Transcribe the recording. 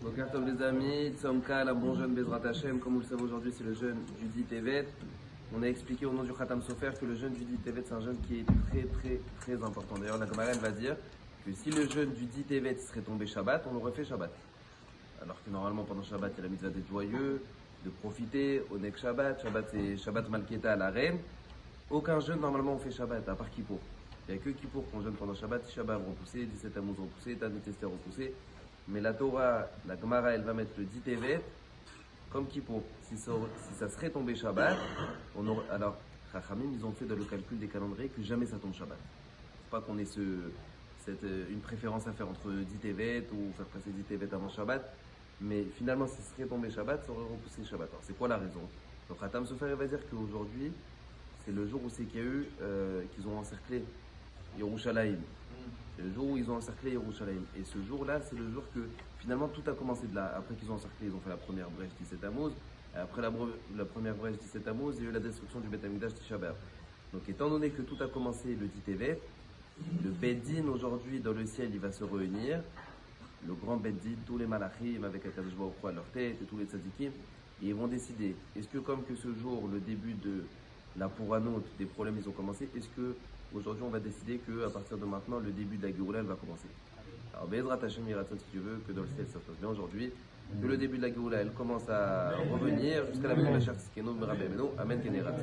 Boker Tov les amis, Tzomkal, un bon jeûne Bezrat Hashem. Comme vous le savez aujourd'hui, c'est le jeûne du 10 Tevet. On a expliqué au nom du Khatam Sofer que le jeûne du 10 Tevet, c'est un jeûne qui est très important. D'ailleurs, la Gemara va dire que si le jeûne du 10 Tevet serait tombé Shabbat, on aurait fait Shabbat. Alors que normalement, pendant Shabbat, il y a la mitzvah d'être joyeux, de profiter, Onek Shabbat. Shabbat, c'est Shabbat Malketa à la reine. Aucun jeûne, normalement, on fait Shabbat, à part Kippour. Il n'y a que Kippour qu'on jeûne pendant Shabbat, Shabbat repoussé, 17 Tammuz repoussé, Tanit Esther repoussé. Mais la Torah, la Gemara, elle va mettre le 10 Tevet comme Kippour. Si ça serait tombé Shabbat, alors, Chachamim, ils ont fait dans le calcul des calendriers que jamais ça tombe Shabbat. C'est pas qu'on ait une préférence à faire entre 10 Tevet ou faire passer 10 Tevet avant Shabbat. Mais finalement, si ça serait tombé Shabbat, ça aurait repoussé Shabbat. Alors, c'est quoi la raison? Donc, Khatam Sofer va dire qu'aujourd'hui, c'est le jour où c'est qu'il y a eu, qu'ils ont encerclé Yerushalayim. C'est le jour où ils ont encerclé Yerushalayim. Et ce jour-là, c'est le jour que finalement tout a commencé de là. Après qu'ils ont encerclé, ils ont fait la première brèche 17 Tammuz. Après la première brèche 17 Tammuz, il y a eu la destruction du Beth Amikdash Tisha B'Av. Donc étant donné que tout a commencé le 10 Tevet, le Beddin aujourd'hui dans le ciel, il va se réunir. Le grand Beddin, tous les malachim avec Akadosh Baruch Hu à leur tête et tous les tzadikim. Et ils vont décider, est-ce que comme que ce jour, le début de la Pouranout, des problèmes ils ont commencé, est-ce que aujourd'hui on va décider qu'à partir de maintenant, le début de la Géoula elle va commencer. Alors Bezrat Hashem Yiratzon, si tu veux, que dans le ciel ça se passe bien aujourd'hui, que le début de la Géoula elle commence à revenir jusqu'à la venue de la Shach Tzidkenu Merabeh Beno, Amen Kenerat.